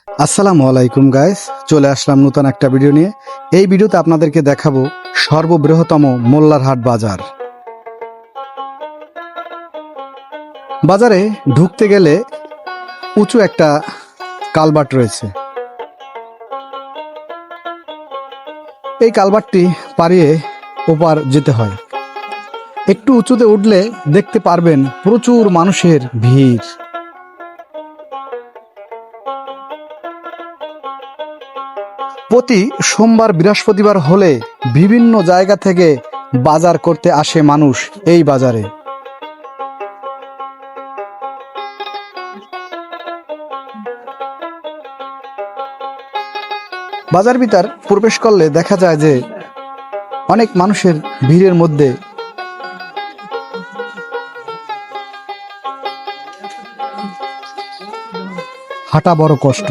আসসালামু আলাইকুম গাইস, চলে আসলাম নতুন একটা ভিডিও নিয়ে। এই ভিডিওতে আপনাদেরকে দেখাবো সর্ববৃহত্তম মোল্লারহাট বাজার। বাজারে ঢুকতে গেলে উঁচু একটা কালভার্ট রয়েছে। এই কালভার্টটি পাড়িয়ে ওপার যেতে হয়। একটু উঁচুতে উঠলে দেখতে পারবেন প্রচুর মানুষের ভিড়। প্রতি সোমবার বৃহস্পতিবার হলে বিভিন্ন জায়গা থেকে বাজার করতে আসে মানুষ এই বাজারে। বাজার ভিতর প্রবেশ করলে দেখা যায় যে অনেক মানুষের ভিড়ের মধ্যে হাঁটা বড় কষ্ট।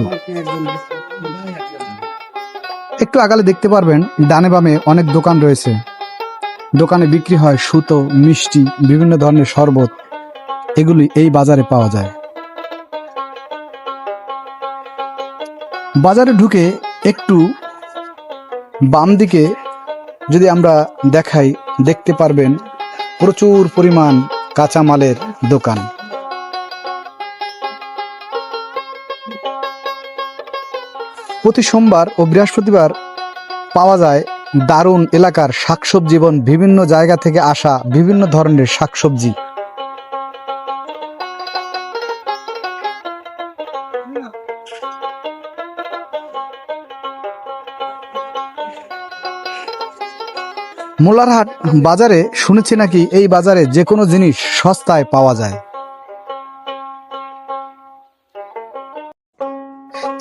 একটু আগালে দেখতে পারবেন ডানে বামে অনেক দোকান রয়েছে। দোকানে বিক্রি হয় সুতো, মিষ্টি, বিভিন্ন ধরনের শরবত। এগুলি এই বাজারে পাওয়া যায়। বাজারে ঢুকে একটু বাম দিকে যদি আমরা দেখাই, দেখতে পারবেন প্রচুর পরিমাণ কাঁচামালের দোকান। প্রতি সোমবার ও বৃহস্পতিবার পাওয়া যায় দারুণ এলাকার শাকসবজি এবং বিভিন্ন জায়গা থেকে আসা বিভিন্ন ধরনের শাকসবজি। মোল্লারহাট বাজারে শুনেছি নাকি এই বাজারে যে কোনো জিনিস সস্তায় পাওয়া যায়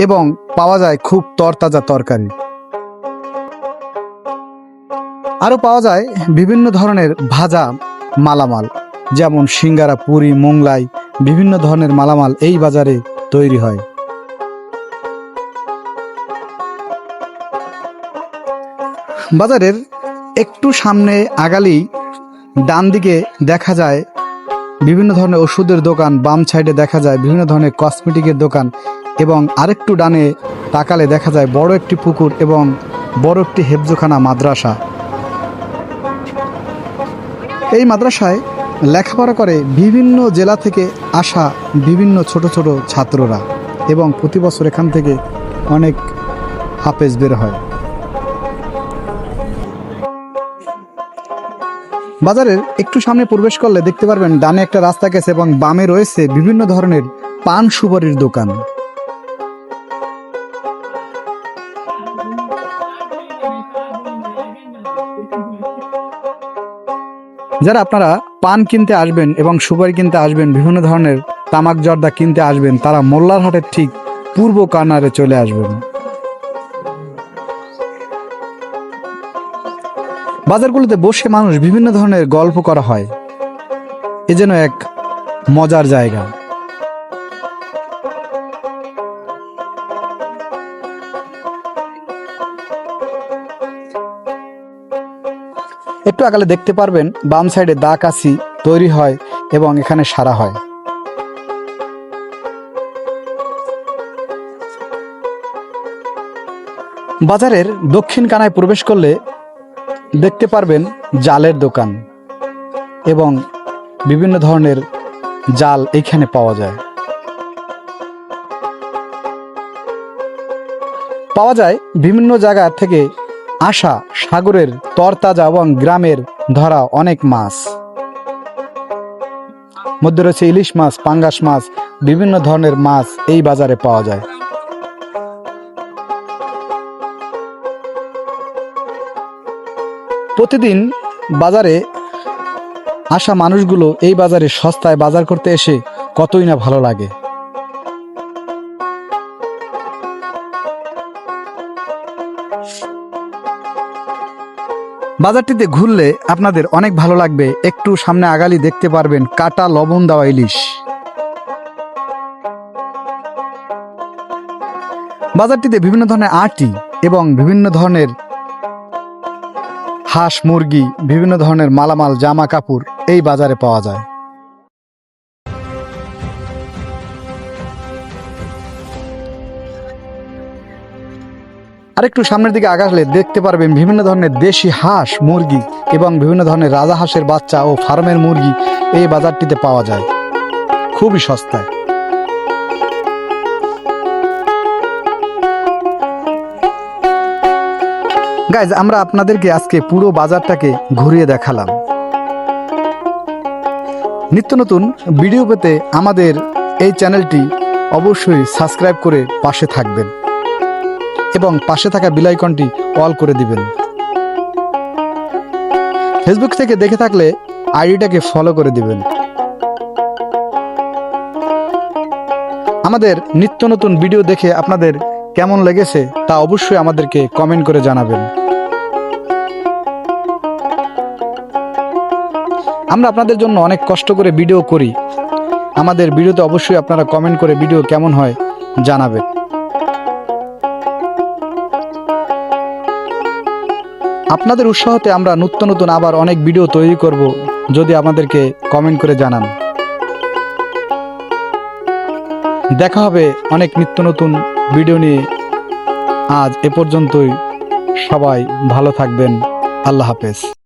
এবং পাওয়া যায় খুব তরতাজা তরকারি। আরও পাওয়া যায় বিভিন্ন ধরনের ভাজা মালামাল, যেমন সিঙ্গারা, পুরি, মোংলাই, বিভিন্ন ধরনের মালামাল এই বাজারে তৈরি হয়। বাজারের একটু সামনে আগালেই ডান দিকে দেখা যায় বিভিন্ন ধরনের ওষুধের দোকান, বাম সাইডে দেখা যায় বিভিন্ন ধরনের কসমেটিকের দোকান এবং আরেকটু ডানে তাকালে দেখা যায় বড় একটি পুকুর এবং বড় একটি হেফজখানা মাদ্রাসা। এই মাদ্রাসায় লেখাপড়া করে বিভিন্ন জেলা থেকে আসা বিভিন্ন ছোট ছোট ছাত্ররা এবং প্রতি বছর এখান থেকে অনেক হাফেজ বের হয়। বাজারের একটু সামনে প্রবেশ করলে দেখতে পারবেন ডানে একটা রাস্তা গেছে এবং বামে রয়েছে বিভিন্ন ধরনের পান সুপারির দোকান। যারা আপনারা পান কিনতে আসবেন এবং সুপারি কিনতে আসবেন, বিভিন্ন ধরনের তামাক জর্দা কিনতে আসবেন, তারা মোল্লারহাটের ঠিক পূর্ব কর্নারে চলে আসবেন। বাজারগুলোতে বসে মানুষ বিভিন্ন ধরনের গল্প করা হয়। এ যেন এক মজার জায়গা। একটু আগালে দেখতে পারবেন বাম সাইডে দা কাশি তৈরি হয় এবং এখানে সারা হয়। বাজারের দক্ষিণ কানায় প্রবেশ করলে দেখতে পারবেন জালের দোকান এবং বিভিন্ন ধরনের জাল এইখানে পাওয়া যায়। পাওয়া যায় বিভিন্ন জায়গা থেকে আসা সাগরের তরতাজা এবং গ্রামের ধরা অনেক মাছ। মধ্যে রয়েছে ইলিশ মাছ, পাঙ্গাস মাছ, বিভিন্ন ধরনের মাছ এই বাজারে পাওয়া যায়। প্রতিদিন বাজারে আসা মানুষগুলো এই বাজারে সস্তায় বাজার করতে এসে কতই না ভালো লাগে। বাজারটিতে ঘুরলে আপনাদের অনেক ভালো লাগবে। একটু সামনে আগালি দেখতে পারবেন কাটা লবণ দেওয়া ইলিশ। বাজারটিতে বিভিন্ন ধরনের আটি এবং বিভিন্ন ধরনের হাঁস, মুরগি, বিভিন্ন ধরনের মালামাল, জামা কাপড় এই বাজারে পাওয়া যায়। আরেকটু সামনের দিকে আগালে দেখতে পারবেন বিভিন্ন ধরনের দেশি হাঁস, মুরগি এবং বিভিন্ন ধরনের রাজাহাঁসের বাচ্চা ও ফার্মের মুরগি এই বাজারটিতে পাওয়া যায় খুবই সস্তায়। গাইজ, আমরা আপনাদেরকে আজকে পুরো বাজারটাকে ঘুরিয়ে দেখালাম। নিত্য নতুন ভিডিও পেতে আমাদের এই চ্যানেলটি অবশ্যই সাবস্ক্রাইব করে পাশে থাকবেন এবং পাশে থাকা বেল আইকনটি অল করে দিবেন। ফেসবুক থেকে দেখে থাকলে আইডিটাকে ফলো করে দিবেন। আমাদের নিত্য নতুন ভিডিও দেখে আপনাদের কেমন লেগেছে তা অবশ্যই আমাদেরকে কমেন্ট করে জানাবেন। আমরা আপনাদের জন্য অনেক কষ্ট করে ভিডিও করি। আমাদের ভিডিওতে অবশ্যই আপনারা কমেন্ট করে ভিডিও কেমন হয় জানাবেন। আপনাদের উৎসাহতে আমরা নিত্য নতুন আবার অনেক ভিডিও তৈরি করব যদি আমাদেরকে কমেন্ট করে জানান। দেখা হবে অনেক নিত্য নতুন ভিডিও নিয়ে। আজ এ পর্যন্তই। সবাই ভালো থাকবেন। আল্লাহ হাফেজ।